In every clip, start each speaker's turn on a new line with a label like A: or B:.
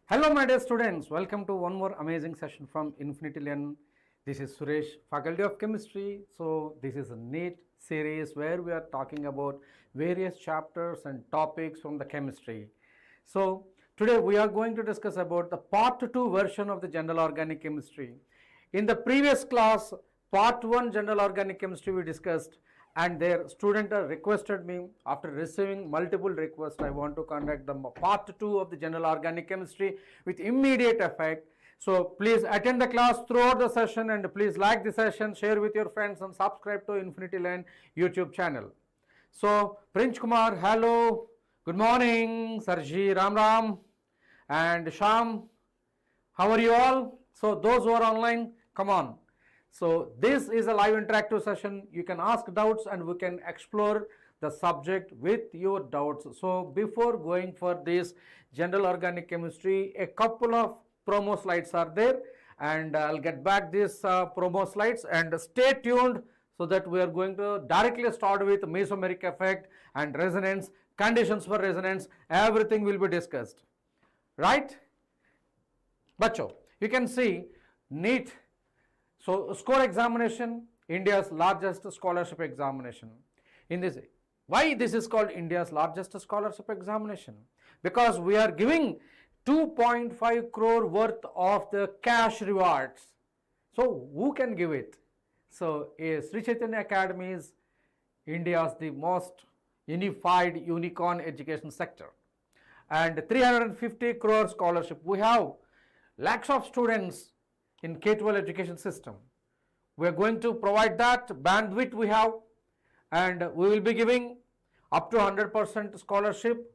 A: Hello my dear students, welcome to one more amazing session from Infinity Learn. This is Suresh, Faculty of Chemistry. So this is a NEET series where we are talking about various chapters and topics from the chemistry. So today we are going to discuss about the part 2 version of the general organic chemistry. In the previous class, part 1 general organic chemistry we discussed, and their student requested me, after receiving multiple requests, I want to conduct the part 2 of the general organic chemistry with immediate effect. So please attend the class throughout the session, and please like the session, share with your friends, and subscribe to Infinity Learn YouTube channel. So Prince Kumar, hello, good morning, Sarji, Ram Ram, and Sham, how are you all? So those who are online, come on. So this is a live interactive session. You can ask doubts and we can explore the subject with your doubts. So before going for this general organic chemistry, a couple of promo slides are there, and I'll get back these promo slides, and stay tuned, so that we are going to directly start with mesomeric effect and resonance, conditions for resonance, everything will be discussed, right? Bacho, you can see NEET. So score examination, India's largest scholarship examination. In this, why this is called India's largest scholarship examination? Because we are giving 2.5 crore worth of the cash rewards. So who can give it? So Sri Chaitanya Academy is India's the most unified unicorn education sector, and 350 crore scholarship. We have lakhs of students in K-12 education system. We are going to provide that bandwidth we have, and we will be giving up to 100% scholarship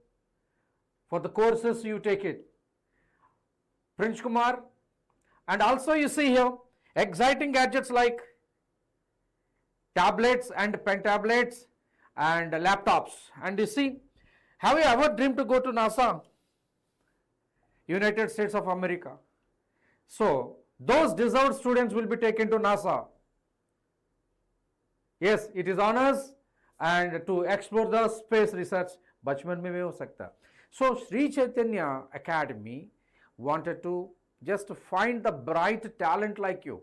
A: for the courses you take it. Prince Kumar, and also you see here exciting gadgets like tablets and pen tablets and laptops. And you see, have you ever dreamed to go to NASA? United States of America. So those deserved students will be taken to NASA. Yes, it is honors and to explore the space research. Bachman mein bhi ho sakta. So Sri Chaitanya Academy wanted to just find the bright talent like you.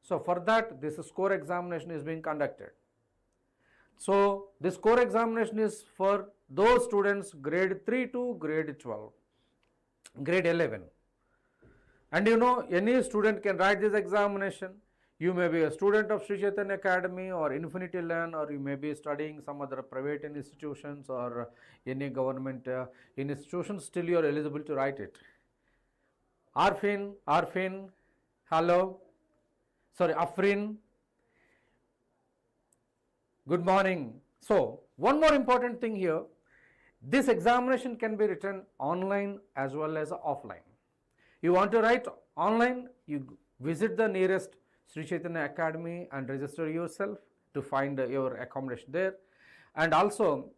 A: So for that, this score examination is being conducted. So this score examination is for those students grade 3 to grade 12, grade 11. And you know, any student can write this examination. You may be a student of Sri Chaitanya Academy or Infinity Learn, or you may be studying some other private institutions or any government institutions. Still you are eligible to write it. Arfin, hello. Sorry, Afrin. Good morning. So one more important thing here. This examination can be written online as well as offline. You want to write online, you visit the nearest Sri Chaitanya Academy and register yourself to find your accommodation there. And also,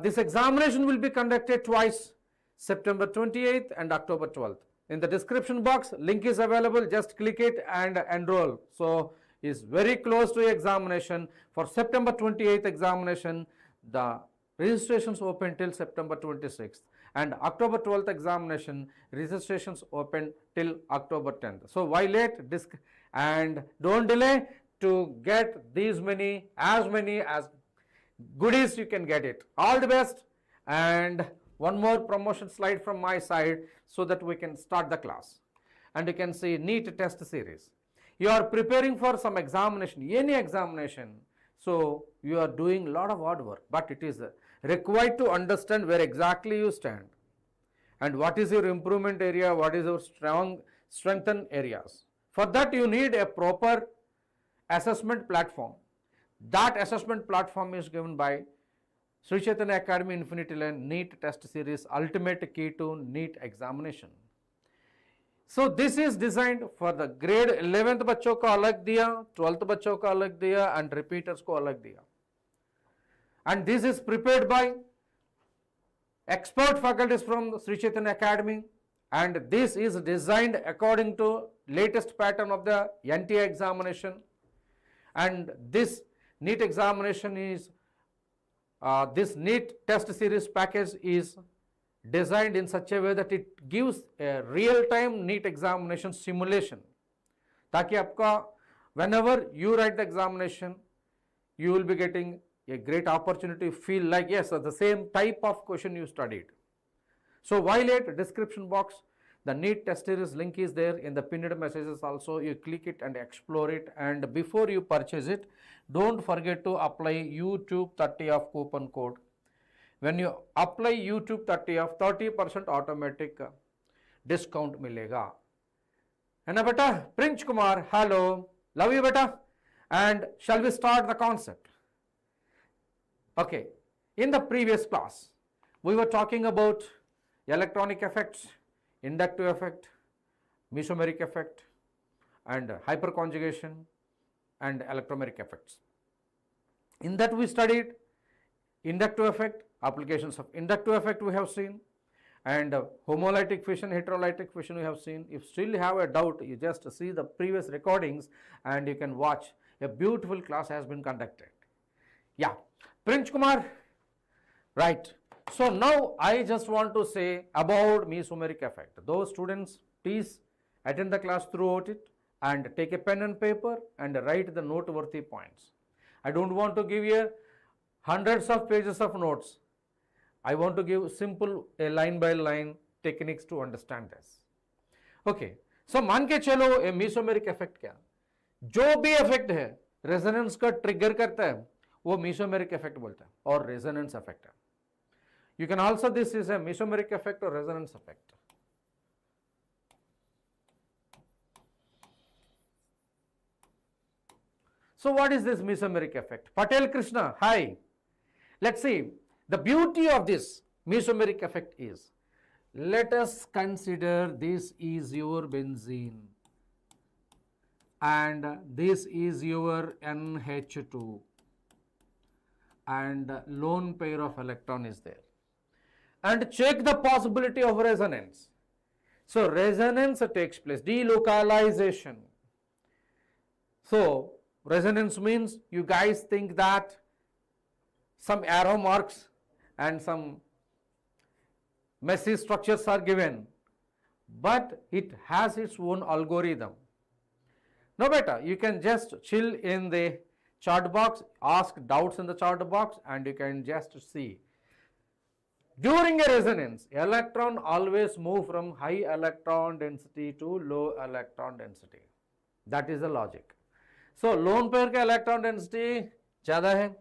A: this examination will be conducted twice, September 28th and October 12th. In the description box, link is available, just click it and enroll. So, it's very close to examination. For September 28th examination, the registrations open till September 26th. And October 12th examination, registrations open till October 10th. So why late? And don't delay to get these many as goodies you can get it. All the best. And one more promotion slide from my side, so that we can start the class. And you can see NEET test series. You are preparing for some examination, any examination. So you are doing a lot of hard work, but it is required to understand where exactly you stand and what is your improvement area, what is your strengthened areas. For that you need a proper assessment platform. That assessment platform is given by Sri Chaitanya Academy Infinity Learn NEET test series, ultimate key to NEET examination. So this is designed for the grade 11th बच्चों को अलग दिया, 12th बच्चों को अलग दिया, and repeaters को अलग दिया. And this is prepared by expert faculties from Sri Chaitanya Academy, and this is designed according to latest pattern of the NTA examination. And this NEET examination is, this NEET test series package is designed in such a way that it gives a real-time NEET examination simulation. ताकि आपका whenever you write the examination, you will be getting a great opportunity to feel like yes, the same type of question you studied. So violate description box. The NEET test series link is there in the pinned messages also. You click it and explore it, and before you purchase it, don't forget to apply YouTube 30 of coupon code. When you apply YouTube 30 of 30% automatic discount मिलेगा. है ना बेटा? Prince Kumar, hello, love you beta. And shall we start the concept? Okay, in the previous class, we were talking about electronic effects, inductive effect, mesomeric effect, and hyperconjugation, and electromeric effects. In that we studied inductive effect, applications of inductive effect we have seen, and homolytic fission, heterolytic fission we have seen. If still you have a doubt, you just see the previous recordings and you can watch. A beautiful class has been conducted. Yeah, Prince Kumar, right. So now I just want to say about mesomeric effect. Those students, please attend the class throughout it and take a pen and paper and write the noteworthy points. I don't want to give you hundreds of pages of notes. I want to give simple a line by line techniques to understand this. Okay, so मान के चलो a mesomeric effect क्या, जो भी effect है resonance का trigger करता है वो mesomeric effect बोलता है और resonance effect है. You can also, this is a mesomeric effect or resonance effect. So what is this mesomeric effect? Patel Krishna, hi. Let's see. The beauty of this mesomeric effect is, let us consider this is your benzene and this is your NH2 and lone pair of electron is there. And check the possibility of resonance. So resonance takes place, delocalization. So resonance means you guys think that some arrow marks and some messy structures are given, but it has its own algorithm. No better, you can just chill in the chart box, ask doubts in the chart box, and you can just see. During a resonance, electron always move from high electron density to low electron density. That is the logic. So lone pair का electron density ज़्यादा है,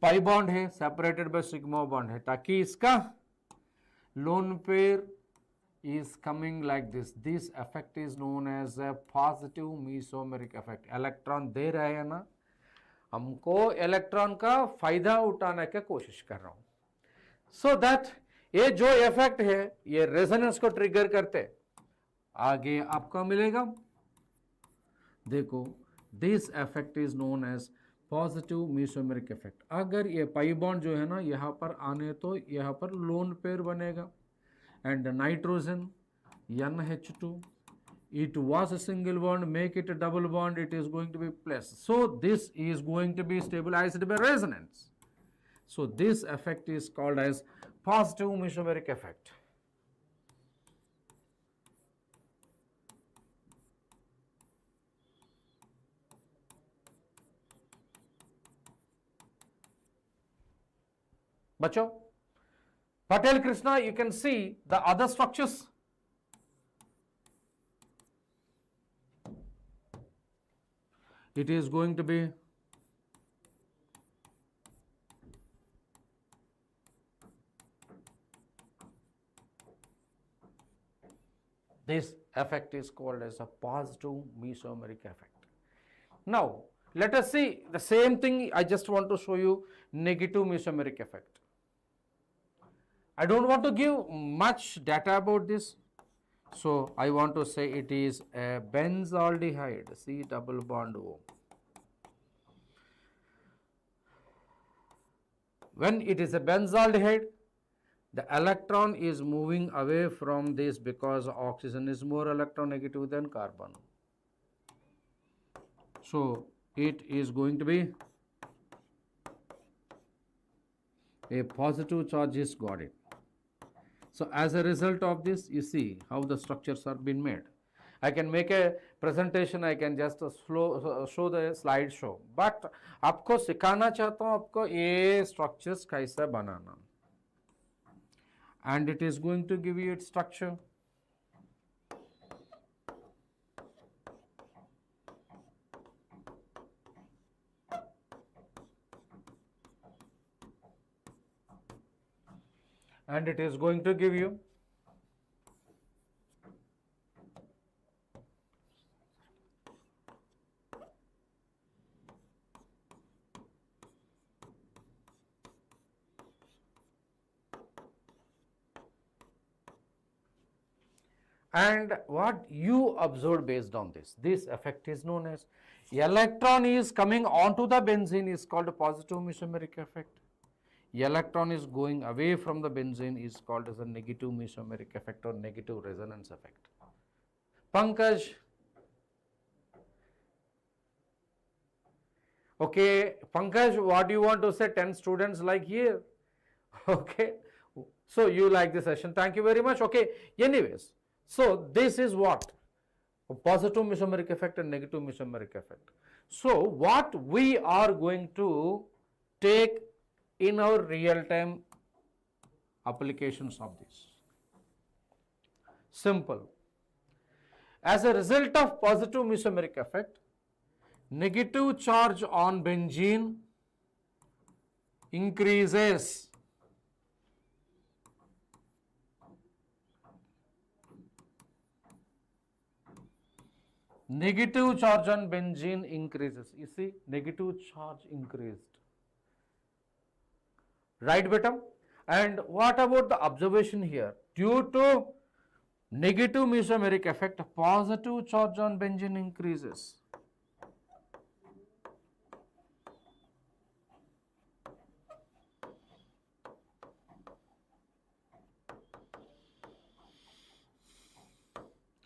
A: pi bond है, separated by sigma bond है, ताकि इसका lone pair is coming like this. This effect is known as a positive mesomeric effect. Electron दे रहे हैं ना, हमको electron का फायदा उठाने की कोशिश कर रहा हूँ. So that ये जो effect है ये resonance को trigger करते, आगे आपको मिलेगा. देखो, this effect is known as positive mesomeric effect. अगर ये पाई बॉन्ड जो है ना यहाँ पर आने तो यहाँ पर लोन पेयर बनेगा and nitrogen NH2, it was a single bond, make it a double bond, it is going to be plus. So this is going to be stabilized by resonance. So this effect is called as positive mesomeric effect. Bacho, Patel Krishna, you can see the other structures. It is going to be this effect is called as a positive mesomeric effect. Now, let us see the same thing. I just want to show you negative mesomeric effect. I don't want to give much data about this. So I want to say it is a benzaldehyde, C double bond O. When it is a benzaldehyde, the electron is moving away from this because oxygen is more electronegative than carbon. So it is going to be a positive charge is got it. So as a result of this, you see how the structures are being made. I can make a presentation, I can just show the slide show, but आपको सिखाना चाहता हूँ आपको ये structures कैसे बनाना, and it is going to give you its structure. And it is going to give you and what you observed based on this effect is known as electron is coming onto the benzene is called a positive mesomeric effect. Electron is going away from the benzene is called as a negative mesomeric effect or negative resonance effect. Pankaj, okay, Pankaj, what do you want to say? 10 students like here. Okay, so you like the session, thank you very much. Okay, anyways, so this is what? A positive mesomeric effect and negative mesomeric effect. So what we are going to take in our real-time applications of this. Simple. As a result of positive mesomeric effect, negative charge on benzene increases. Negative charge on benzene increases. You see, negative charge increased. Right, beta? And what about the observation here? Due to negative mesomeric effect, positive charge on benzene increases.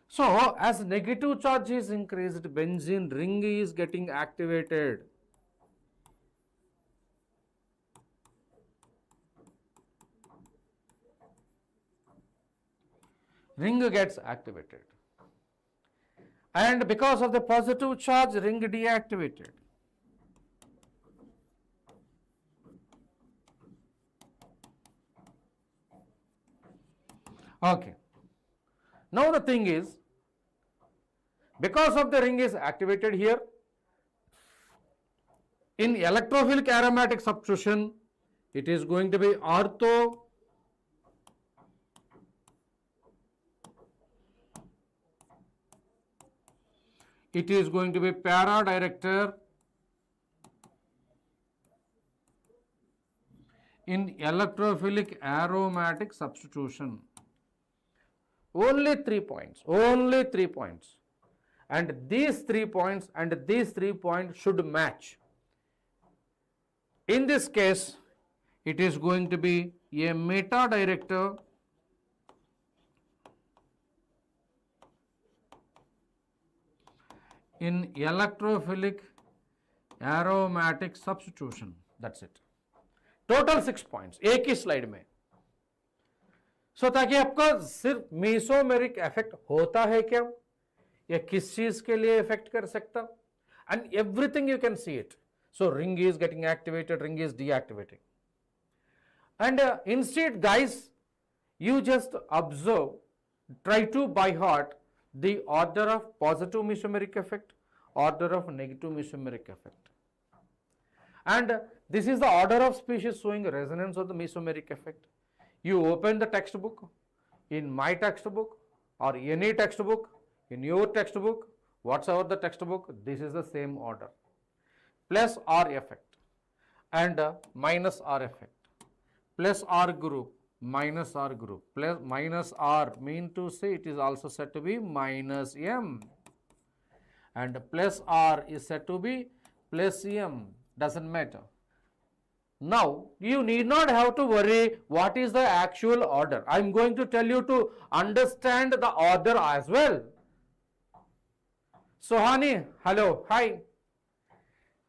A: So, as negative charge is increased, benzene ring is getting activated. Ring gets activated. And because of the positive charge, ring deactivated. Okay. Now the thing is, because of the ring is activated here, in electrophilic aromatic substitution, it is going to be ortho it is going to be para director in electrophilic aromatic substitution. Only 3 points, only 3 points. And these 3 points and these 3 points should match. In this case, it is going to be a meta director in electrophilic aromatic substitution. That's it. Total 6 points. एक ही slide में. So ताकि आपका सिर्फ mesomeric effect होता है क्या, या किस चीज के लिए इफेक्ट कर सकता, and everything you can see it. So ring is getting activated, ring is deactivating. And instead, guys, you just observe, try to by heart the order of positive mesomeric effect, order of negative mesomeric effect. And this is the order of species showing resonance of the mesomeric effect. You open the textbook, in my textbook or any textbook, in your textbook, whatsoever the textbook, this is the same order. Plus R effect and minus R effect, plus R group, minus R group, plus minus R mean to say it is also said to be minus M, and plus R is said to be plus M, doesn't matter. Now, you need not have to worry what is the actual order. I am going to tell you to understand the order as well. Sohani, hello, hi.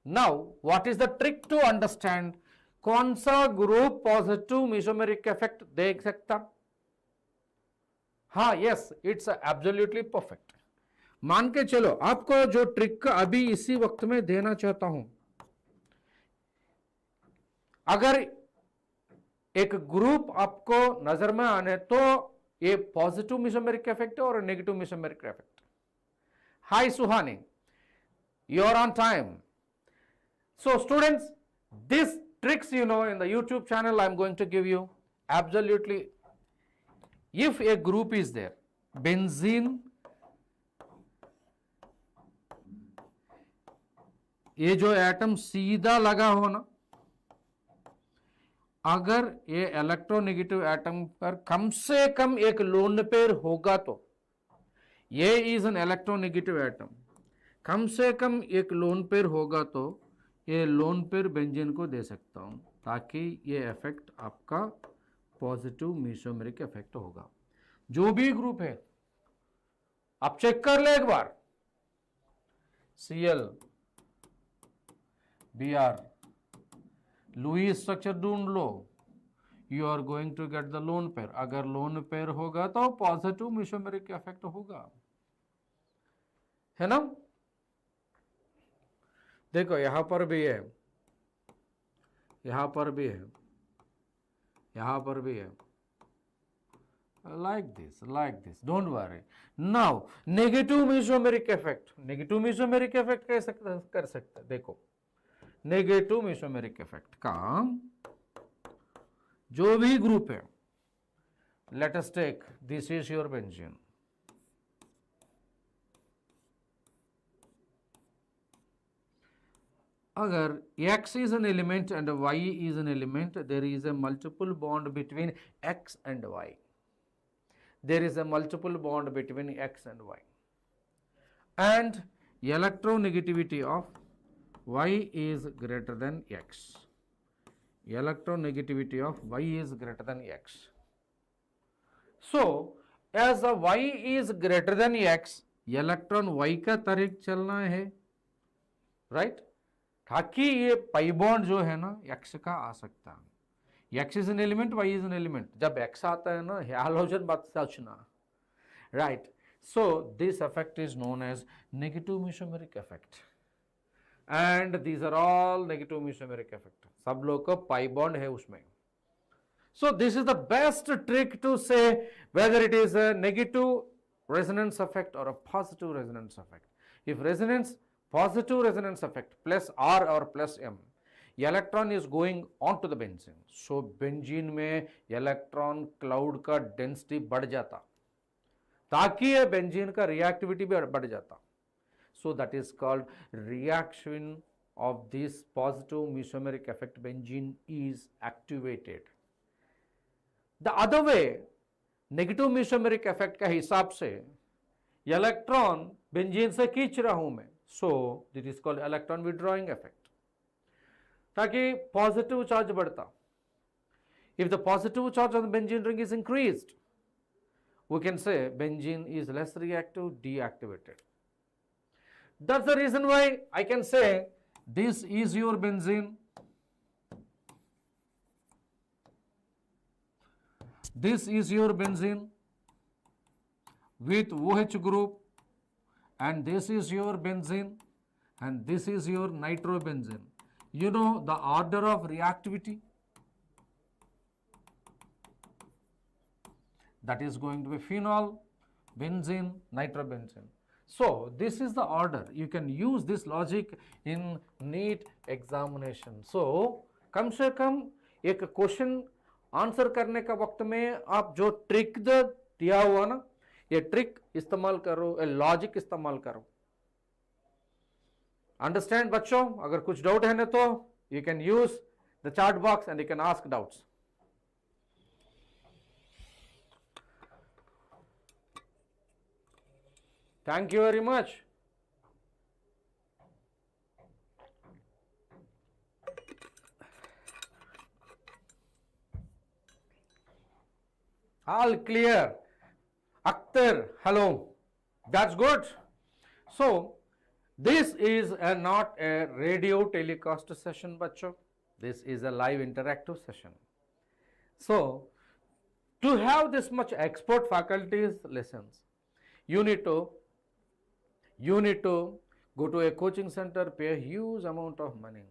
A: Now, what is the trick to understand कौन सा group positive mesomeric effect देख सकता? हाँ, yes, it's absolutely perfect. मान के चलो आपको जो ट्रिक अभी इसी वक्त में देना चाहता हूं, अगर एक ग्रुप आपको नजर में आने तो ये पॉजिटिव मेसोमेरिक इफेक्ट है और negative mesomeric effect. Hi Suhani, you are on time. So students, these tricks, you know, in the YouTube channel I am going to give you absolutely. If a group is there, benzene, ये जो atom सीधा लगा हो ना, अगर ये electronegative atom पर कम से कम एक लोन पेयर होगा तो ये इज एन इलेक्ट्रोनेगेटिव एटम, कम से कम एक लोन पेयर होगा तो ये लोन पेयर बेंजीन को दे सकता हूं, ताकि ये इफेक्ट आपका पॉजिटिव मेसोमेरिक इफेक्ट होगा। जो भी ग्रुप है आप चेक कर ले एक बार, Cl Br लुईस स्ट्रक्चर ढूंढ लो, you are going to get the lone pair. अगर लोन पेयर होगा तो पॉजिटिव मेसोमेरिक इफेक्ट होगा, है ना। देखो यहां पर भी है, यहां पर भी है, यहां पर भी है, like this, don't worry. Now negative mesomeric effect, negative mesomeric effect कैसे कर सकते हैं? देखो नेगेटिव मेसोमेरिक इफेक्ट का जो भी ग्रुप है, let us take this is your benzene, अगर X is an element and Y is an element, there is a multiple bond between X and Y. There is a multiple bond between X and Y. And electronegativity of Y is greater than X. Electronegativity of Y is greater than X. So, as the Y is greater than X, electron Y का तरीक चलना है, right? ताकि ये pi bond जो है ना X का आ सकता है। X is an element, Y is an element, जब X आता है ना हैलोजन बात सोचना, right. So this effect is known as negative mesomeric effect, and these are all negative mesomeric effect, सब लोग का पाई बॉन्ड है उसमें। So this is the best trick to say whether it is a negative resonance effect और a positive resonance effect. If resonance positive resonance effect plus R or plus M, electron is going onto the benzene, so benzene में electron cloud का density बढ़ जाता, ताकि ये benzene का reactivity भी बढ़ जाता। So that is called reaction of this positive mesomeric effect, benzene is activated. The other way, negative mesomeric effect का हिसाब से electron benzene से खींच रहा हूं मैं, so this is called electron withdrawing effect, ताकि positive charge बढ़ता। If the positive charge on the benzene ring is increased, we can say benzene is less reactive, deactivated. That's the reason why I can say this is your benzene, this is your benzene with OH group, and this is your benzene, and this is your nitrobenzene. You know the order of reactivity? That is going to be phenol, benzene, nitrobenzene. So this is the order. You can use this logic in NEET examination. So कम से कम एक question answer करने का वक्त में आप जो trick दिया हुआ ना, ये ट्रिक इस्तेमाल करो, ये लॉजिक इस्तेमाल करो। अंडरस्टैंड बच्चों? अगर कुछ डाउट है ना तो you can use the chat box and you can ask doubts. Thank you very much. All clear? Akhtar, hello, that's good. So this is not a radio telecast session, bachcho. This is a live interactive session. So To have this much expert faculties lessons, you need to go to a coaching center, pay a huge amount of money,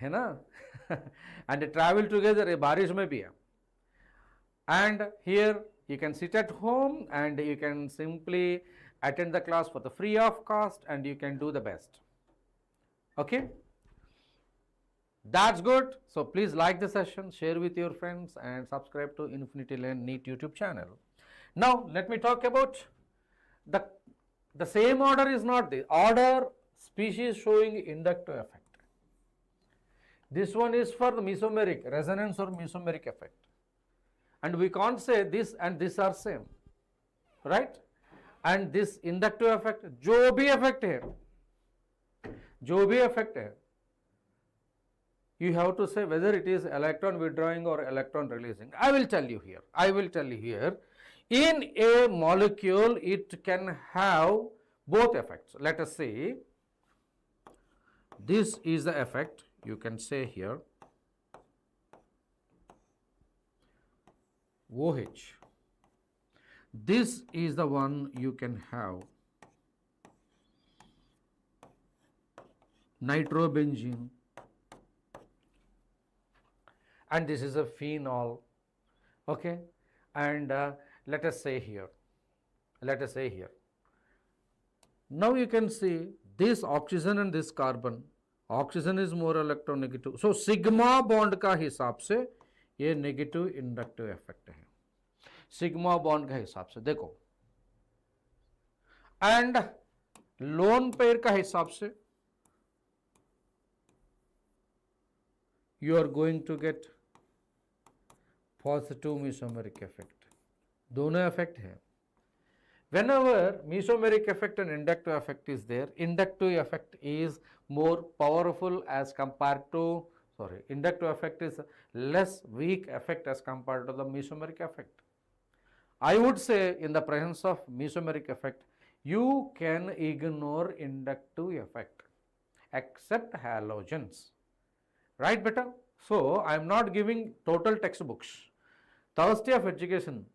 A: है ना? And travel together, ये बारिश में भी है. And here you can sit at home and you can simply attend the class for the free of cost and you can do the best. Okay, that's good. So please like the session, share with your friends and subscribe to Infinity Learn NEET YouTube channel. Now let me talk about the same order is not the order species showing inductive effect. This one is for the mesomeric resonance or mesomeric effect. And we can't say this and this are same, right? And this inductive effect, जो भी effect है, you have to say whether it is electron withdrawing or electron releasing. I will tell you here. In a molecule, it can have both effects. Let us see. This is the effect. You can say here OH. This is the one you can have nitrobenzene, and this is a phenol. Okay, and let us say here. Now you can see this oxygen and this carbon. Oxygen is more electronegative. So sigma bond का हिसाब से ये negative inductive effect है. Sigma bond का हिसाब से देखो, and lone pair का हिसाब से you are going to get positive mesomeric effect. दोनों effect है. Whenever mesomeric effect and inductive effect is there, inductive effect is more powerful as compared to, inductive effect is less weak effect as compared to the mesomeric effect. I would say in the presence of mesomeric effect, you can ignore inductive effect except halogens. Right, beta? So, I am not giving total textbooks. Thursday of education.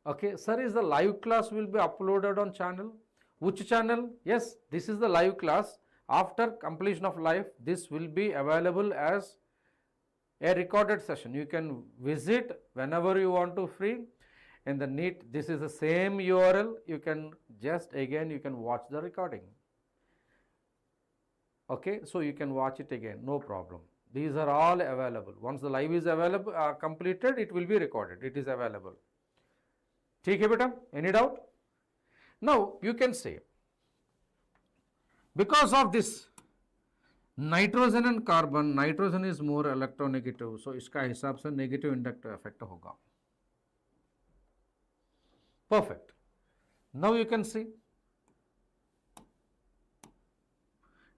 A: Okay, sir, is the live class will be uploaded on channel? Which channel? Yes, this is the live class. After completion of live, this will be available as a recorded session. You can visit whenever you want to free. In the NEET, this is the same URL. You can just again, you can watch the recording. Okay, so you can watch it again, no problem. These are all available. Once the live is available, completed, it will be recorded. It is available. ठीक है बेटा? Any doubt? Now you can say, because of this nitrogen and carbon, nitrogen is more electronegative, so इसका हिसाब से negative inductive effect होगा. Perfect. Now you can see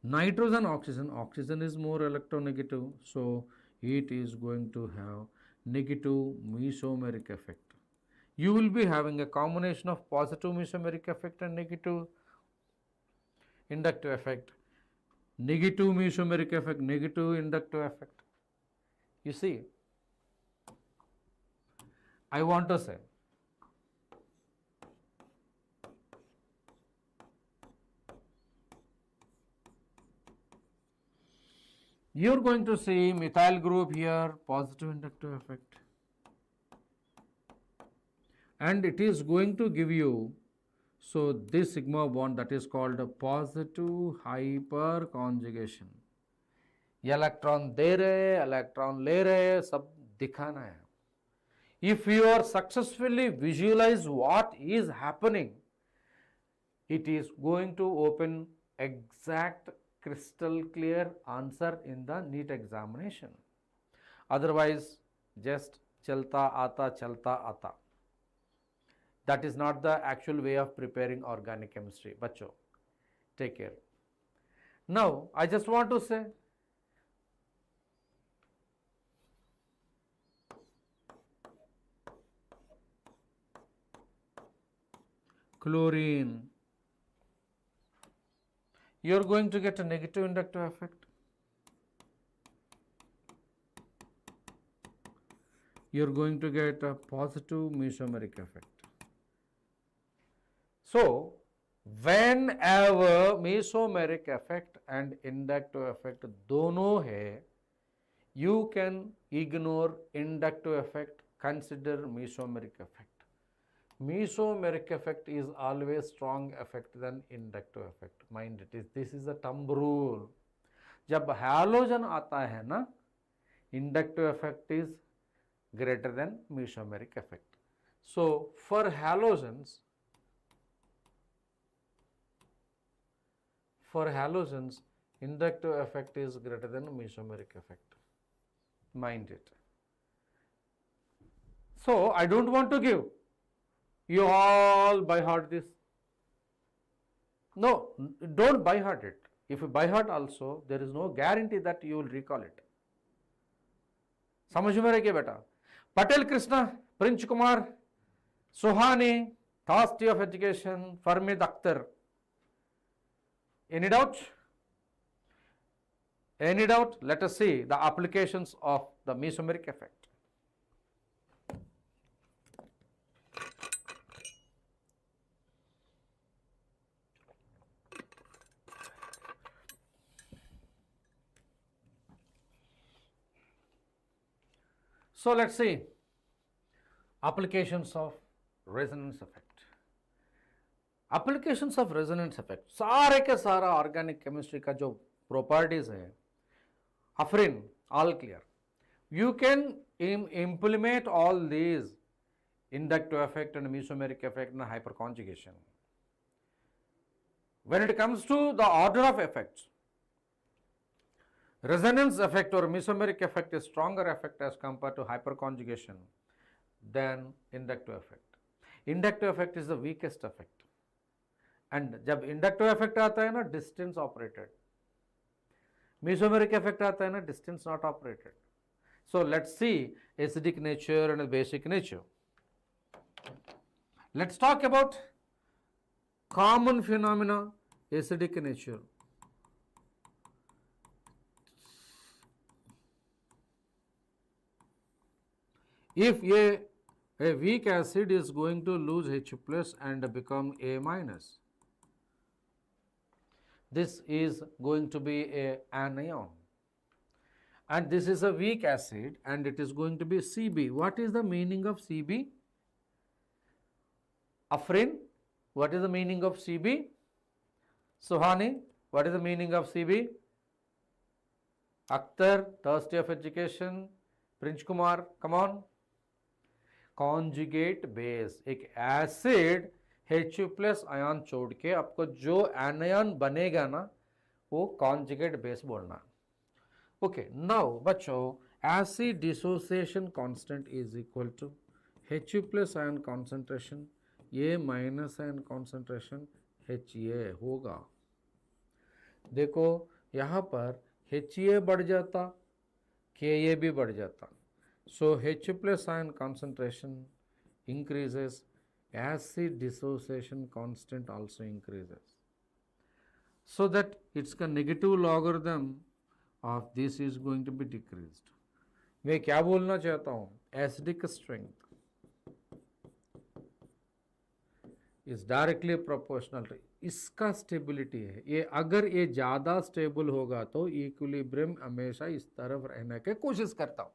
A: nitrogen, oxygen is more electronegative, so it is going to have negative mesomeric effect. You will be having a combination of positive mesomeric effect and negative inductive effect. Negative mesomeric effect, negative inductive effect. You see, I want to say, you are going to see methyl group here, positive inductive effect. And it is going to give you, so this sigma bond, that is called a positive hyperconjugation. Electron दे रहे, electron ले रहे, सब दिखाना है. If you are successfully visualize what is happening, it is going to open exact crystal clear answer in the NEET examination. Otherwise, just chalta aata. That is not the actual way of preparing organic chemistry. Bachcho, take care. Now, I just want to say, chlorine, you are going to get a negative inductive effect. you are going to get a positive mesomeric effect. So, whenever mesomeric effect and inductive effect दोनों है, you can ignore inductive effect, consider mesomeric effect. Mesomeric effect is always strong effect than inductive effect. Mind it, this is a thumb rule. जब halogen आता है ना, inductive effect is greater than mesomeric effect. So for halogens, inductive effect is greater than mesomeric effect. Mind it. So I don't want to give you all by heart this. No, don't by heart it. If you by heart also, there is no guarantee that you will recall it. समझ में रह गया बेटा. Patel Krishna, Prince Kumar, Sohani, Thirsty of Education, Farmid Akhtar. Any doubt? Any doubt? Let us see the applications of the mesomeric effect. So let's see applications of resonance effect. Applications of resonance effect, सारे के सारा organic chemistry का जो properties है, Afreen all clear. You can implement all these inductive effect and mesomeric effect in hyperconjugation. When it comes to the order of effects, resonance effect or mesomeric effect is stronger effect as compared to hyperconjugation than inductive effect. Inductive effect is the weakest effect. And जब inductive effect आता है ना, distance operated. Mesomeric effect आता है ना, distance not operated. So let's see acidic nature and basic nature. Let's talk about common phenomena, acidic nature. If a weak acid is going to lose H plus and become A minus, this is going to be a anion. And this is a weak acid and it is going to be Cb. What is the meaning of Cb? Afrin, what is the meaning of Cb? Suhani, what is the meaning of Cb? Akhtar, Thirsty of Education, Prince Kumar, come on. Conjugate base, एक acid H plus ion छोड़ के आपको जो anion बनेगा ना, वो conjugate base बोलना. Okay, now बच्चों, acid dissociation constant is equal to H plus ion concentration A minus ion concentration HA होगा. देखो यहाँ पर HA बढ़ जाता, Ka भी बढ़ जाता. So H plus ion concentration increases, acid dissociation constant also increases. So that its negative logarithm of this is going to be decreased. मैं क्या बोलना चाहता हूँ? Acidic strength is directly proportional to इसका स्टेबिलिटी है. ये अगर ये ज़्यादा स्टेबल होगा तो इक्विलिब्रियम हमेशा इस तरफ रहने की कोशिश करता हूँ.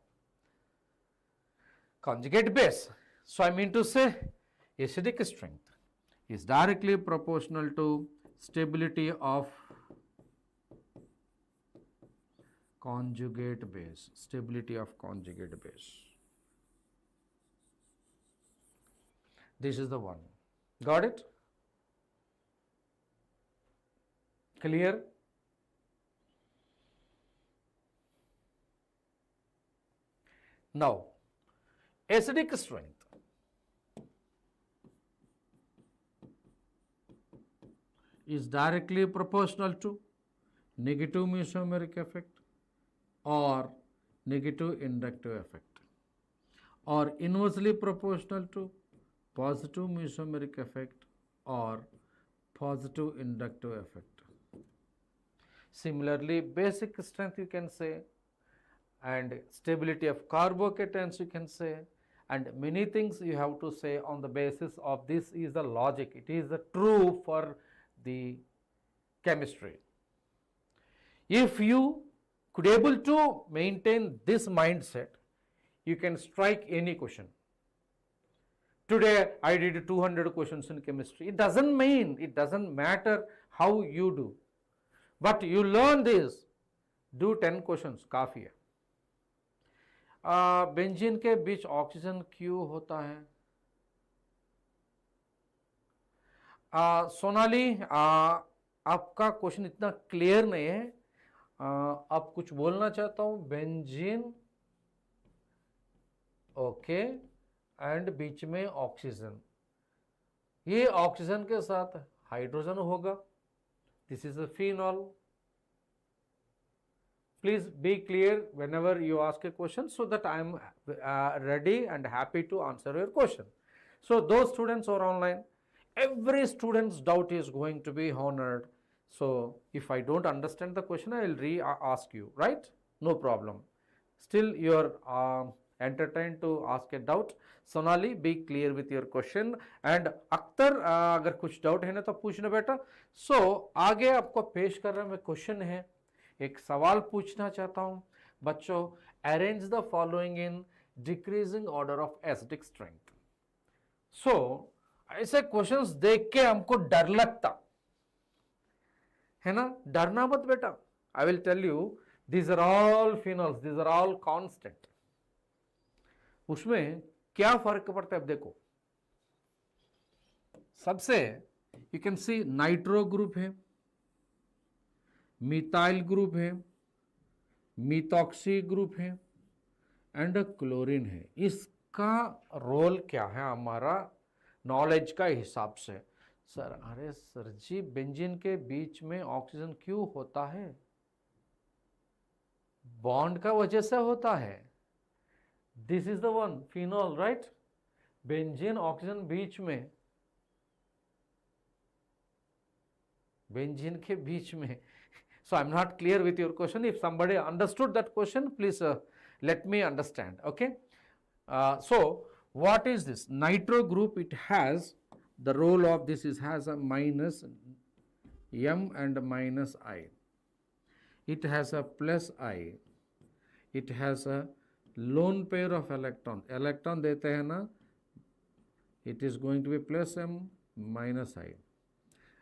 A: Conjugate base. So I mean to say acidic strength is directly proportional to stability of conjugate base. Stability of conjugate base. This is the one. Got it? Clear? Now, acidic strength is directly proportional to negative mesomeric effect or negative inductive effect, or inversely proportional to positive mesomeric effect or positive inductive effect. Similarly, basic strength you can say and stability of carbocations you can say, and many things you have to say on the basis of this is the logic. It is the true for the chemistry. If you could able to maintain this mindset, you can strike any question. Today I did 200 questions in chemistry. It doesn't mean, it doesn't matter how you do, but you learn this, do 10 questions काफी है. Benzene के बीच oxygen क्यों होता है? सोनाली, आपका question इतना clear नहीं है. आप कुछ बोलना चाहता हूं. बेंजीन ओके एंड बीच में ऑक्सीजन, ये ऑक्सीजन के साथ हाइड्रोजन होगा. This is a phenol. Please be clear whenever you ask a question so that I am ready and happy to answer your question. So those students who are online, every student's doubt is going to be honored. So if I don't understand the question, I will re-ask you, right? No problem. Still you are entertained to ask a doubt. Sonali, be clear with your question. And Akhtar, अगर कुछ doubt है ना तो पूछना बेटा. So आगे आपको पेश कर रहा मैं क्वेश्चन है. एक सवाल पूछना चाहता हूं बच्चों. Arrange the following in decreasing order of acidic strength. So ऐसे क्वेश्चंस देख के हमको डर लगता है ना. डरना मत बेटा. I will tell you, these are all phenols, these are all constant. उसमें क्या फर्क पड़ता है अब देखो. सबसे you can see nitro group है, मिथाइल ग्रुप है, मिथॉक्सी ग्रुप है एंड क्लोरीन है. इसका रोल क्या है हमारा नॉलेज का हिसाब से? सर, अरे सर जी, बेंजीन के बीच में ऑक्सीजन क्यों होता है? बॉन्ड का वजह से होता है. This is the one phenol, right? Benzene oxygen बीच में, बेंजीन के बीच में. So I'm not clear with your question. If somebody understood that question, please let me understand. Okay. So what is this nitro group? It has the role of this is has a minus M and minus I. It has a plus I. It has a lone pair of electron. Electron देते हैं ना. It is going to be plus M minus I,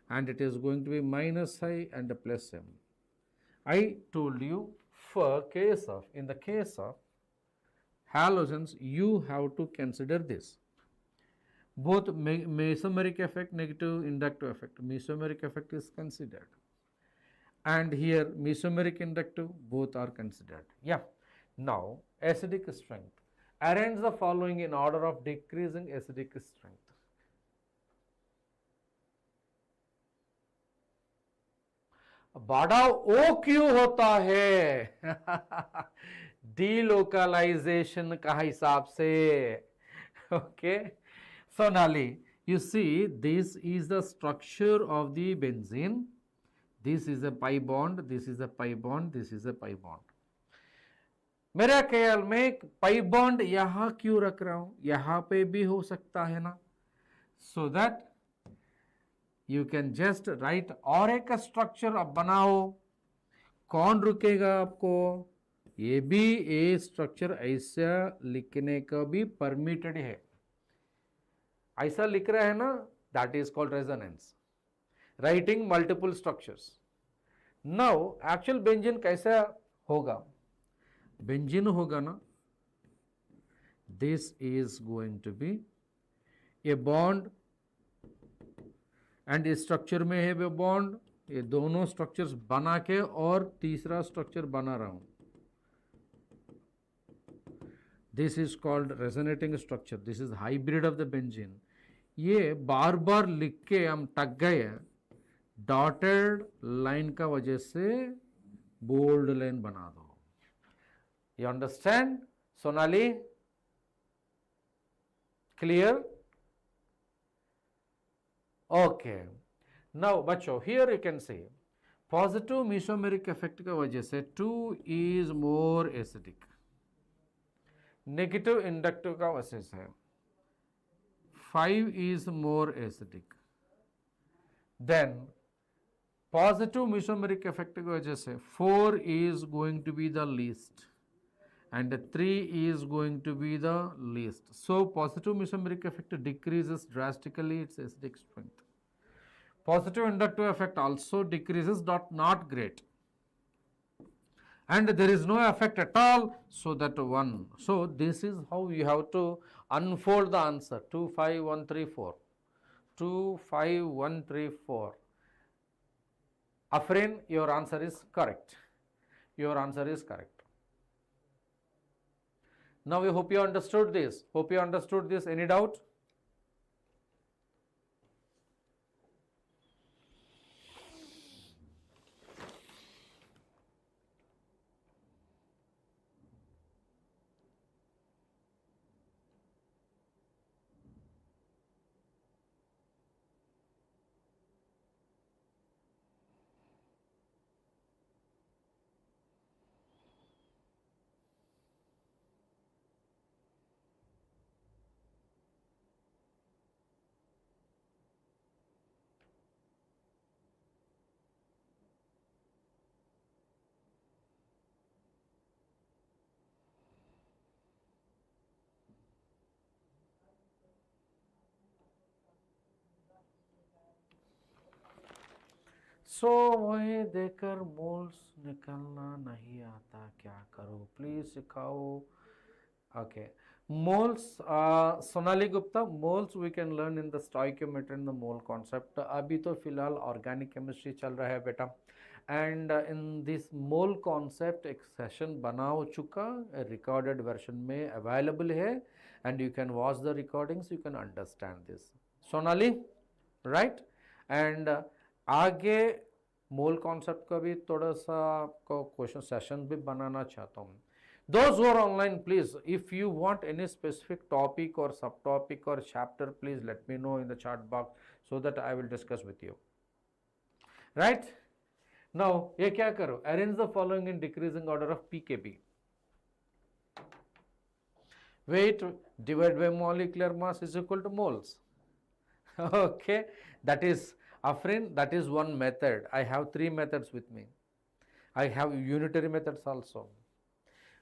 A: and it is going to be minus I and plus M. I told you in the case of halogens, you have to consider this. Both mesomeric effect, negative inductive effect. Mesomeric effect is considered. And here mesomeric inductive, both are considered. Yeah. Now, acidic strength. Arrange the following in order of decreasing acidic strength. बड़ा ओ क्यों होता है? Delocalisation का हिसाब से. Okay. Sonali, you see this is the structure of the benzene. This is a pi bond, this is a pi bond, this is a pi bond. मेरे ख्याल में pi bond यहां क्यों रख रहा हूं? यहां पे भी हो सकता है ना. So that you can just write और एक स्ट्रक्चर अब बनाओ. कौन रुकेगा आपको? ये भी ए स्ट्रक्चर ऐसा लिखने का भी परमिटेड है. ऐसा लिख रहा है ना, that is called resonance. Writing multiple structures. Now actual benzene कैसा होगा? बेंजीन होगा ना, this is going to be a bond and इस स्ट्रक्चर में है वो बॉन्ड. ये दोनों स्ट्रक्चर्स बना के और तीसरा स्ट्रक्चर बना रहा हूं. This is called resonating structure. This is hybrid of the benzene. ये बार बार लिख के हम टक गए. डॉटेड लाइन का वजह से बोल्ड लाइन बना दो. You understand Sonali? Clear? Okay. Now बच्चों, here you can see positive mesomeric effect का वजह से 2 is more acidic. Negative inductive का अवशेष है, 5 is more acidic. Then positive mesomeric effect की वजह से 4 is going to be the least and 3 is going to be the least. So positive mesomeric effect decreases drastically its acidic strength. Positive inductive effect also decreases, not great. And there is no effect at all, so that 1. So this is how you have to unfold the answer. 2, 5, 1, 3, 4. 2, 5, 1, 3, 4. Afrin, your answer is correct. Your answer is correct. Now we hope you understood this. Hope you understood this. Any doubt? सो वही देखकर moles निकलना नहीं आता, क्या करो please सिखाओ. Okay, moles, Sonali Gupta, moles we can learn in the stoichiometry in the mole concept. अभी तो फिलहाल ऑर्गेनिक केमिस्ट्री चल रहा है बेटा, and in this mole concept एक सेशन बना हो चुका, रिकॉर्डेड वर्जन में अवेलेबल है, and you can watch the recordings, you can understand this. Sonali, right? And आगे मोल कॉन्सेप्ट का भी थोड़ा सा आपको क्वेश्चन सेशन भी बनाना चाहता हूँ. Those who are online, please, if you want any specific topic or subtopic or chapter, please let me know in the chat box so that I will discuss with you. Right? Now, ये क्या करो? Arrange the following in decreasing order of pKb. Weight divided by molecular mass is equal to moles. Okay, that is Afrin, that is one method. I have 3 methods with me. I have unitary methods also.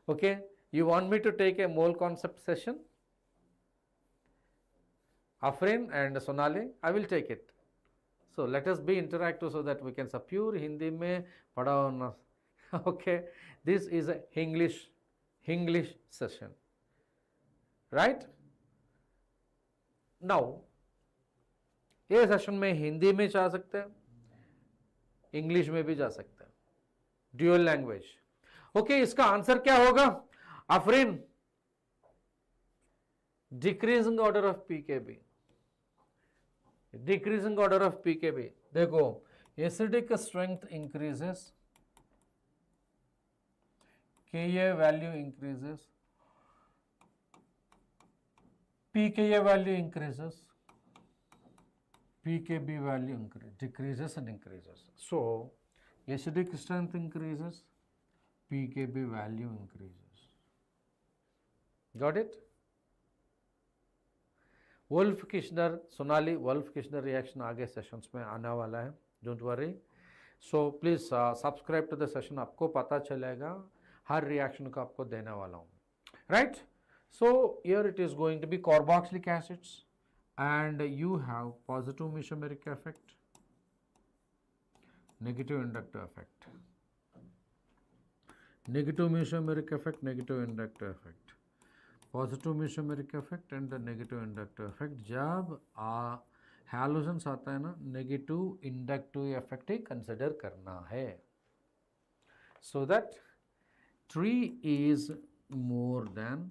A: Okay, you want me to take a mole concept session? Afrin and Sonali, I will take it. So let us be interactive so that we can सब pure Hindi में पढ़ा होना. Okay, this is a English session, right? Now, ये session में हिंदी में जा सकते हैं, इंग्लिश में भी जा सकते हैं, ड्यूअल लैंग्वेज. ओके, इसका आंसर क्या होगा Afreen? Decreasing order of pKb. Decreasing order of pKb, देखो acidic strength increases, K value increases, pK value increases, pKb value decreases and increases. So acidic strength increases, pKb value increases. Got it? Wolff-Kishner, Sonali, Wolff-Kishner reaction आगे sessions में आने वाला है. Don't worry. So please subscribe to the session. आपको पता चलेगा, हर reaction को आपको देने वाला हूँ. Right? So here it is going to be carboxylic acids. And you have positive mesomeric effect, negative inductive effect, negative mesomeric effect, negative inductive effect, positive mesomeric effect and the negative inductive effect. जब halogens आता है ना, negative inductive effect ही consider करना है, so that 3 is more than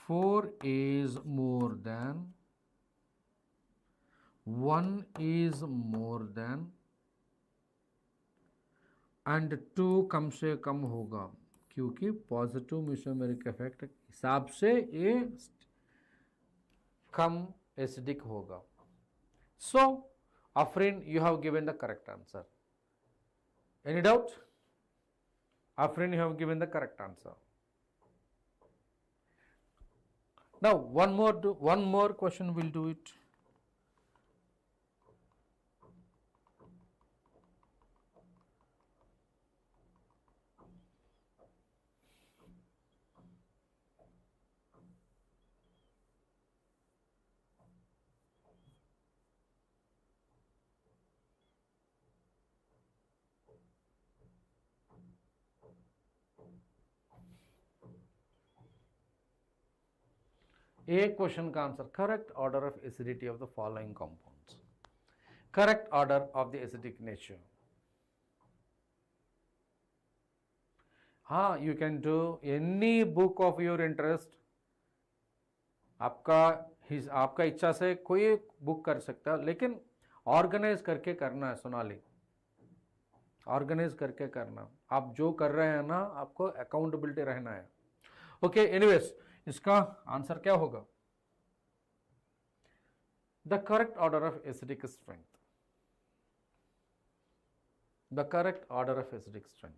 A: 4 is more than 1 is more than and 2 कम से कम होगा, क्योंकि positive mesomeric effect हिसाब से ये कम एसिडिक होगा. सो Afrin, you have given the correct answer. Any doubt? Afrin, you have given the correct answer. Now one more question will do it. A question का answer, correct order of acidity of the following compounds. Correct order of the acidic nature. हाँ, you can do any book of your interest. आपका इच्छा से कोई book कर सकता है, लेकिन ऑर्गेनाइज करके करना है सोनाली, ऑर्गेनाइज करके करना. आप जो कर रहे हैं ना, आपको अकाउंटेबिलिटी रहना है. ओके, एनीवेज इसका आंसर क्या होगा? The correct order of acidic strength. The correct order of acidic strength.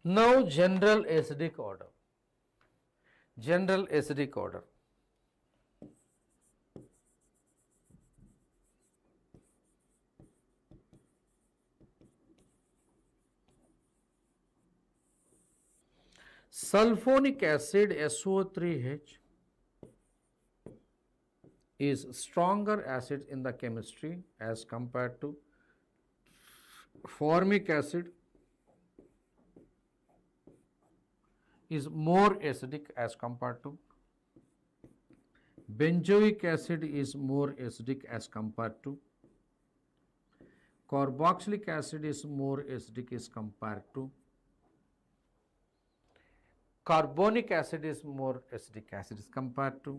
A: Now general acidic order. General acidic order. Sulfonic acid SO3H is stronger acid in the chemistry as compared to formic acid is more acidic as compared to benzoic acid is more acidic as compared to carboxylic acid is more acidic as compared to carbonic acid is more acidic acid as compared to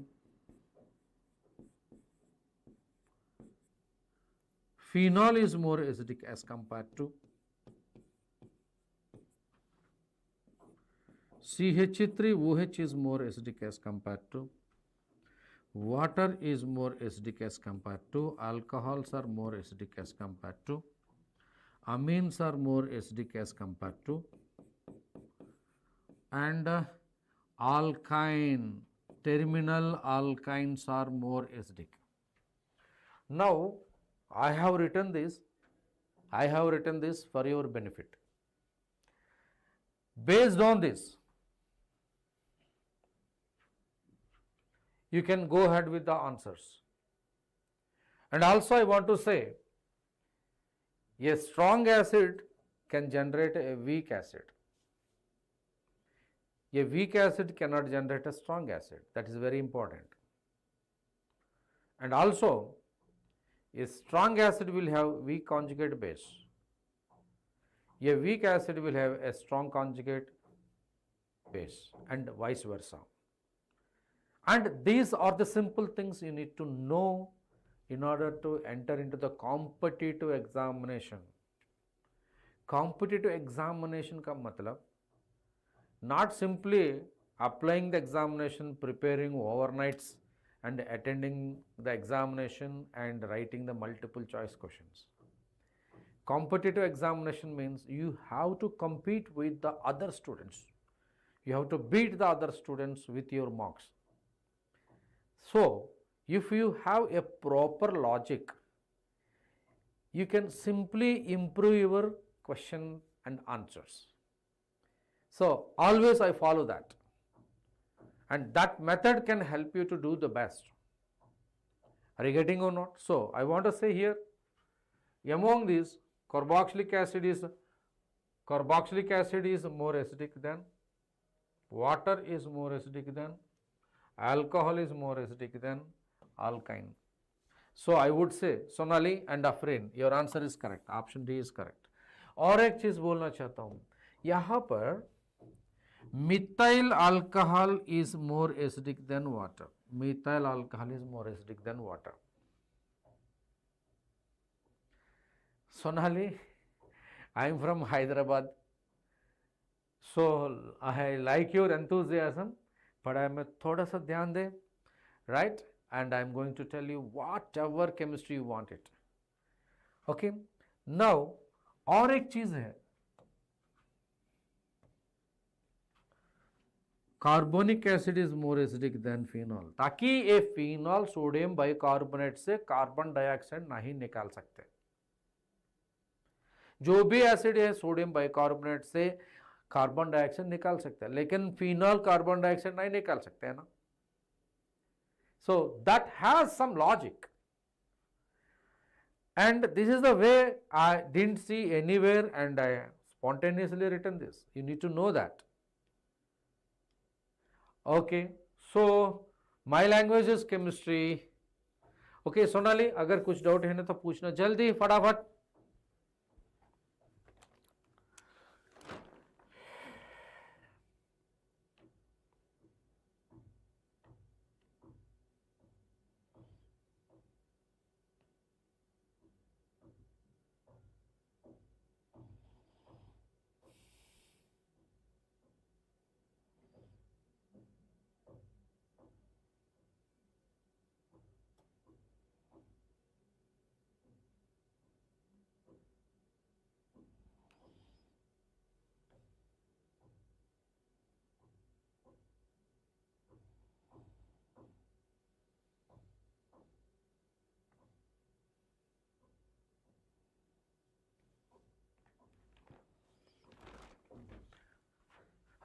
A: phenol is more acidic as compared to CH3OH is more acidic as compared to water is more acidic as compared to alcohols are more acidic as compared to amines are more acidic as compared to and alkyne terminal alkynes are more acidic. Now I have written this for your benefit. Based on this, you can go ahead with the answers. And also I want to say, a strong acid can generate a weak acid. A weak acid cannot generate a strong acid. That is very important. And also, a strong acid will have weak conjugate base. A weak acid will have a strong conjugate base and vice versa. And these are the simple things you need to know in order to enter into the competitive examination. Competitive examination का मतलब not simply applying the examination, preparing overnights and attending the examination and writing the multiple choice questions. Competitive examination means you have to compete with the other students. You have to beat the other students with your marks. So, if you have a proper logic, you can simply improve your question and answers. So, always I follow that, and that method can help you to do the best. Are you getting or not? So, I want to say here, among these, carboxylic acid is more acidic than water, is more acidic than alcohol, is more acidic than alkyne. So I would say Sonali and Afrin, your answer is correct. Option D is correct. और एक चीज बोलना चाहता हूं, यहां पर methyl alcohol is more acidic than water. Methyl alcohol is more acidic than water. Sonali, I am from Hyderabad, so I like your enthusiasm, पढ़ाई में थोड़ा सा ध्यान दें, right? And I'm going to tell you whatever chemistry you want it. Okay? Now, और एक चीज है, carbonic acid is more acidic then phenol, ताकि ये फिनॉल सोडियम बाइकार्बोनेट से कार्बन डाइऑक्साइड नहीं निकाल सकते। जो भी एसिड है सोडियम बाइकार्बोनेट से कार्बन डाइऑक्साइड निकाल सकते हैं, लेकिन फिनॉल कार्बन डाइऑक्साइड नहीं निकाल सकते है ना। So that has some logic, and this is the way I didn't see anywhere and I spontaneously written this. You need to know that. Okay, so my language is chemistry. Okay, Sonali, अगर कुछ doubt है ना तो पूछना जल्दी फटाफट।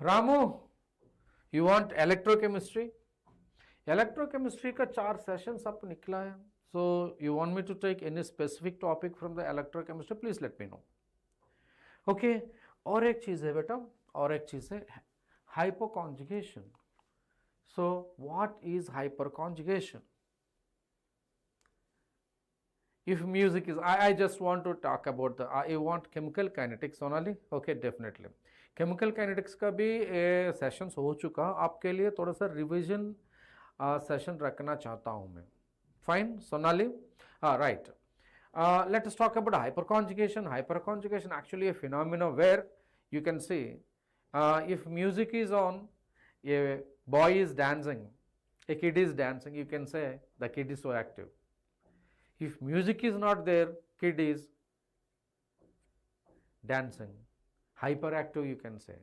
A: Ramu, you want electrochemistry? Electrochemistry का 4 sessions आप निकला है, so you want me to take any specific topic from the electrochemistry, please let me know. Okay, और एक चीज है बेटा, और एक चीज है hypoconjugation. So what is hyperconjugation? If music is, I just want to talk about the, you want chemical kinetics only? Okay, definitely. Chemical kinetics का भी सेशंस हो चुका, आपके लिए थोड़ा सा रिविजन सेशन रखना चाहता हूँ मैं। Fine Sonali, right. Let us talk about hyperconjugation. Hyperconjugation actually a phenomena where you can see if music is on, a boy is dancing, a kid is dancing, you can say the kid is so active. If music is not there, kid is dancing, hyperactive you can say.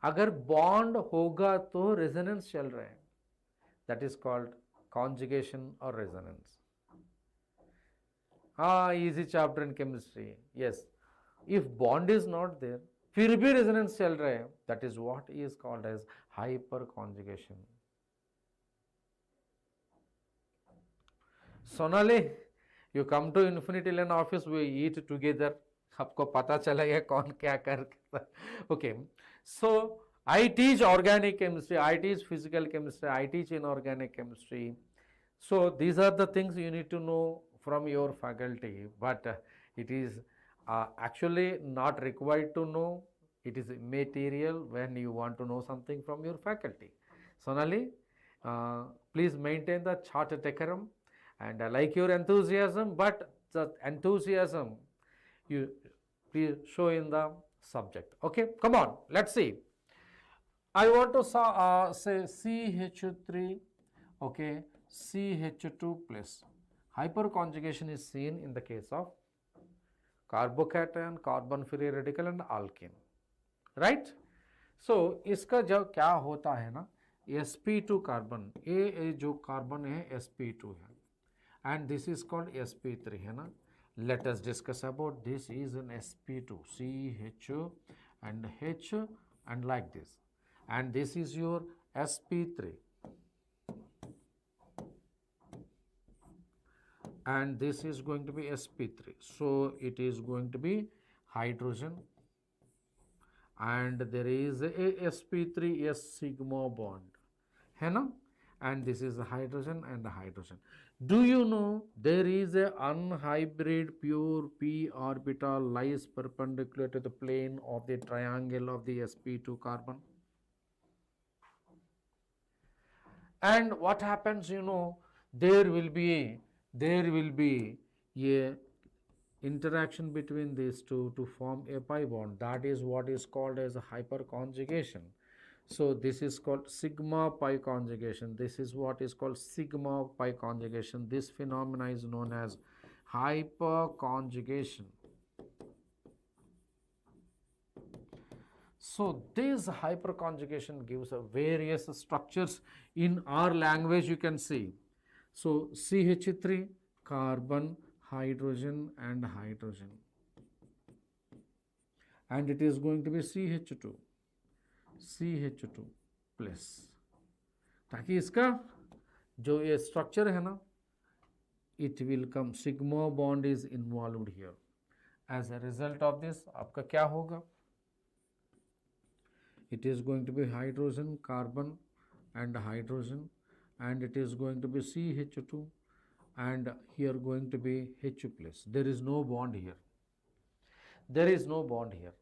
A: अगर bond होगा तो resonance चल रहा है, that is called conjugation or resonance. Easy chapter in chemistry. Yes, if bond is not there, फिर भी resonance चल रहा है, that is what is called as hyperconjugation. Sonali, you come to Infinity Lane office, we eat together. आपको पता चलेगा कौन क्या कर। Okay, so I teach organic chemistry, I teach physical chemistry, I teach inorganic chemistry. So these are the things you need to know from your faculty, but it is actually not required to know. It is material when you want to know something from your faculty. Sonali, please maintain the chart decorum. And I like your enthusiasm, but the enthusiasm you please show in the subject. Okay, come on, let's see. I want to say CH3, okay, CH2 plus. Hyperconjugation is seen in the case of carbocation, carbon free radical and alkene, right? So इसका जब क्या होता है ना, sp2 carbon, ये जो carbon है sp2 है, and this is called sp3 है ना. Let us discuss about this. Is an sp2, CH and H and like this, and this is your sp3 and this is going to be sp3. So it is going to be hydrogen and there is a sp3 s sigma bond है ना, and this is a hydrogen and a hydrogen. Do you know there is a unhybrid pure p orbital lies perpendicular to the plane of the triangle of the sp2 carbon? And what happens, you know, there will be a interaction between these two to form a pi bond. That is what is called as a hyperconjugation. So this is called sigma pi conjugation. This is what is called sigma pi conjugation. This phenomena is known as hyperconjugation. So this hyperconjugation gives various structures. In our language you can see. So CH3, carbon, hydrogen and hydrogen, and it is going to be CH2 plus, ताकि इसका जो ये structure है ना, it will come sigma bond is involved here. As a result of this आपका क्या होगा? It is going to be hydrogen, carbon and hydrogen, and it is going to be CH2 and here going to be H plus. There is no bond here. There is no bond here.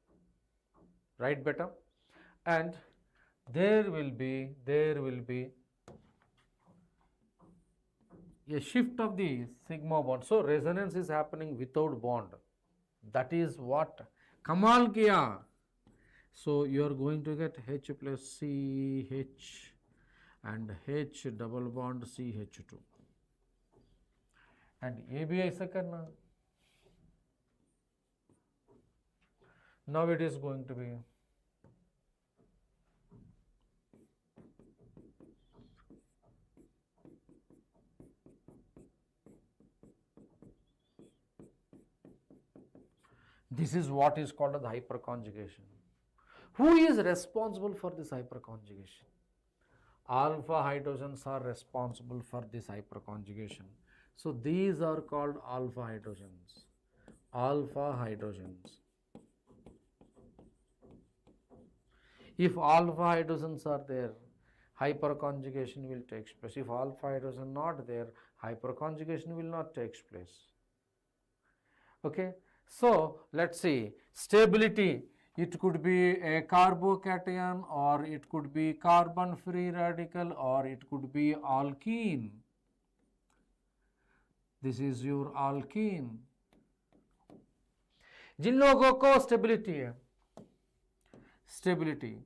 A: Right, beta? And there will be a shift of the sigma bond. So resonance is happening without bond. That is what Kamal kiya. So you are going to get H plus CH and H double bond CH2. And ये भी ऐसा करना. Now it is going to be this is what is called as hyperconjugation. Who is responsible for this hyperconjugation? Alpha hydrogens are responsible for this hyperconjugation. So these are called alpha hydrogens. Alpha hydrogens. If alpha hydrogens are there, hyperconjugation will take place. If alpha hydrogen not there, hyperconjugation will not take place. Okay. So let's see, stability, it could be a carbocation or it could be carbon free radical or it could be alkene. This is your alkene. जिन लोगों को stability है, stability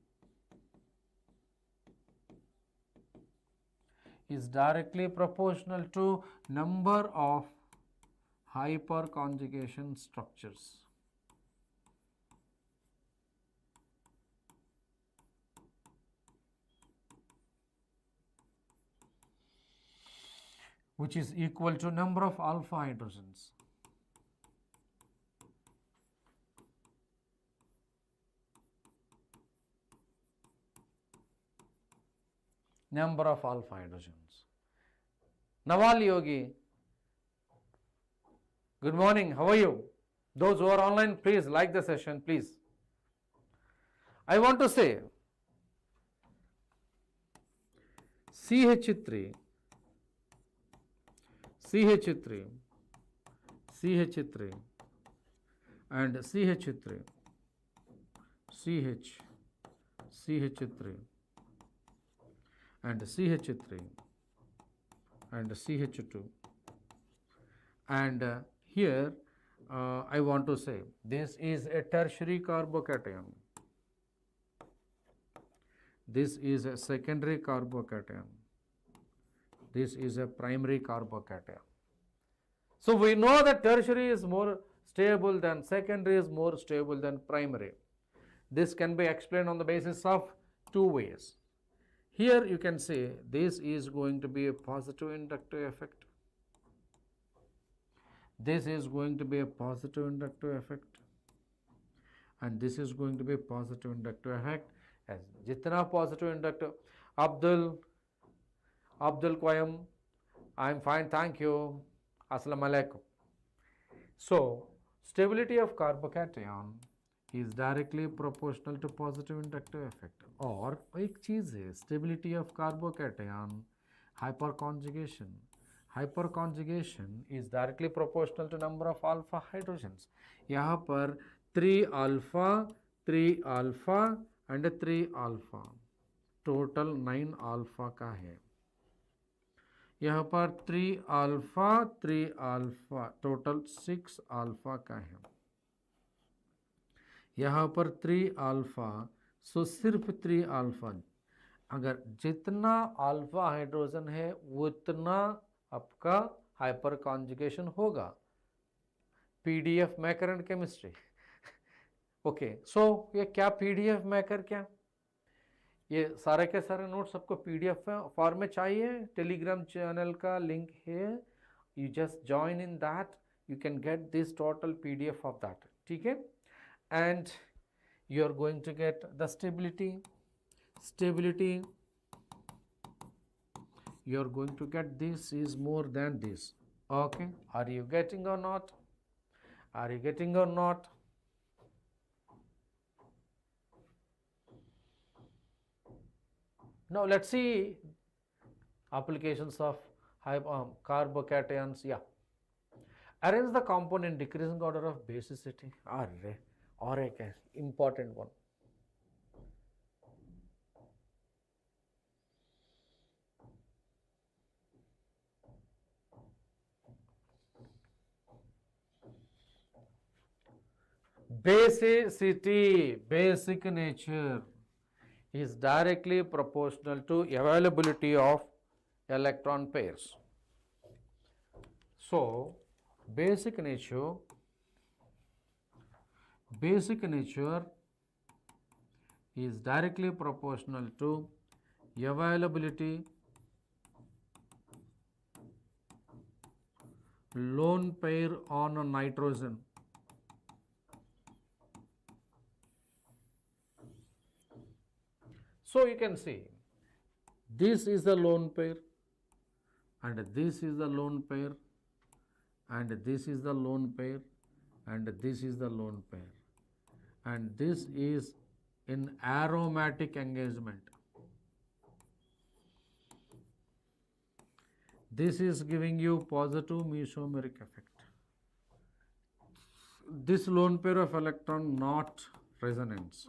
A: is directly proportional to number of hyperconjugation structures. Which is equal to number of alpha hydrogens. Number of alpha hydrogens. Nawal Yogi, good morning, how are you? Those who are online, please like the session, please. I want to say CH3 and CH3, CH3 and CH3 and CH2, and here I want to say this is a tertiary carbocation, this is a secondary carbocation, this is a primary carbocation. So we know that tertiary is more stable than secondary, is more stable than primary. This can be explained on the basis of two ways. Here you can say this is going to be a positive inductive effect. This is going to be a positive inductive effect. And this is going to be a positive inductive effect. As jitna positive inductive. Abdul Qayyum, I am fine, thank you. Assalamu alaikum. So stability of carbocation is directly proportional to positive inductive effect. और एक चीज़ है, stability of carbocation, hyperconjugation. Hyperconjugation is directly proportional to number of alpha hydrogens. यहाँ पर 3 alpha, 3 alpha and 3 alpha, total 9 alpha का है. यहाँ पर 3 alpha, 3 alpha, total 6 alpha का है. यहाँ पर 3 alpha, so सिर्फ 3 alpha, अगर जितना अल्फा हाइड्रोजन है उतना आपका हाइपर कॉन्जुगेशन होगा। PDF maker and chemistry. Okay, so ये क्या पीडीएफ मेकर, क्या ये सारे के सारे नोट्स आपको पीडीएफ फॉर्म में चाहिए? टेलीग्राम चैनल का लिंक है, you just join in that, you can get this total PDF of that, ठीक है। And you are going to get the stability, you are going to get this is more than this. Okay, are you getting or not? Are you getting or not? Now let's see applications of carbocations. Yeah, arrange the compound in decreasing order of basicity. और एक है important one. Basicity, basic nature is directly proportional to availability of electron pairs. So basic nature is directly proportional to availability lone pair on a nitrogen. So you can see this is the lone pair and this is the lone pair and this is the lone pair and this is the lone pair, and this is in aromatic engagement. This is giving you positive mesomeric effect. This lone pair of electron not resonance,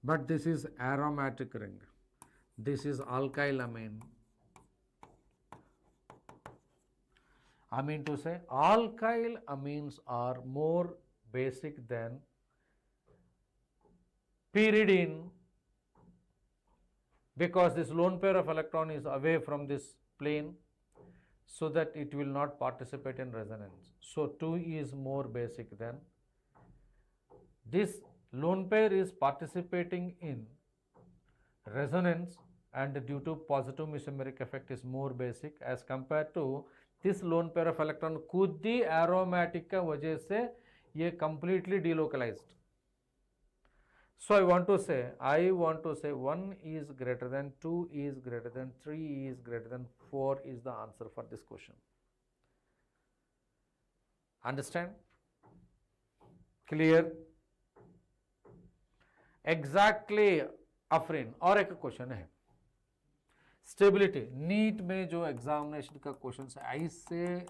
A: but this is aromatic ring. This is alkyl amine. I mean to say alkyl amines are more basic than pyridine, because this lone pair of electron is away from this plane, so that it will not participate in resonance. So 2 is more basic than this lone pair is participating in resonance, and due to positive mesomeric effect is more basic as compared to this lone pair of electron खुद ही aromatic का वजह से ये completely delocalized. So I want to say 1 is greater than 2 is greater than 3 is greater than 4 is the answer for this question. Understand? Clear? Exactly. Afreen और एक question है stability, NEET में जो एग्जामिनेशन का क्वेश्चन है, ऐसे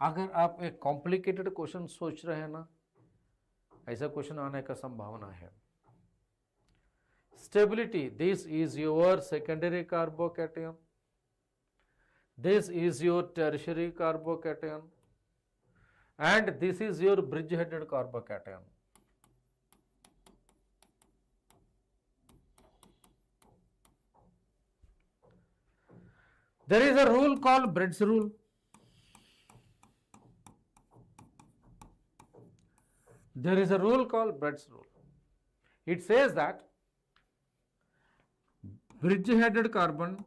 A: अगर आप एक कॉम्प्लिकेटेड क्वेश्चन सोच रहे हैं ना, ऐसा क्वेश्चन आने का संभावना है. Stability, this is your secondary carbocation, this is your tertiary carbocation, and this is your bridge headed carbocation. There is a rule called Brett's rule. There is a rule called Brett's rule. It says that bridge headed carbon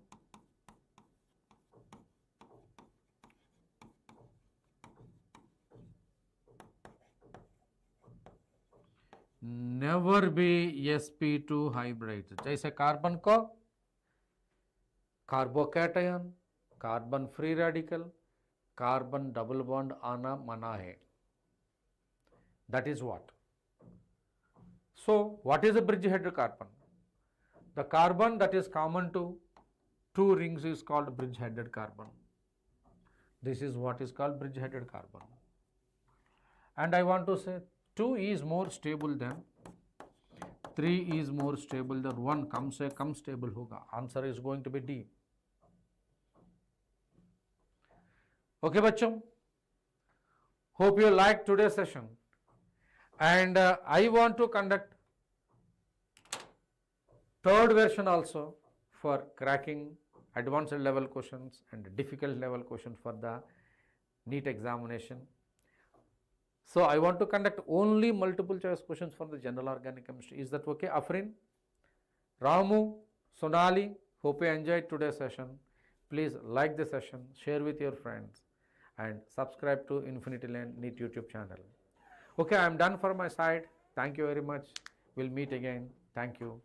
A: never be sp2 hybrid. जैसे carbon को carbocation, carbon free radical, carbon double bond आना मना है. That is what. So what is a bridge headed carbon? The carbon that is common to two rings is called bridge headed carbon. This is what is called bridge headed carbon. And I want to say 2 is more stable than 3 is more stable than 1. कम से कम stable होगा. Answer is going to be D. Okay बच्चों, hope you like today's session, and I want to conduct third version also for cracking advanced level questions and difficult level questions for the NEET examination. So I want to conduct only multiple choice questions for the general organic chemistry. Is that okay, Afrin, Ramu, Sonali? Hope you enjoyed today's session. Please like the session, share with your friends, and subscribe to Infinity Lane NEET YouTube channel. Okay, I am done for my side. Thank you very much. We'll meet again. Thank you.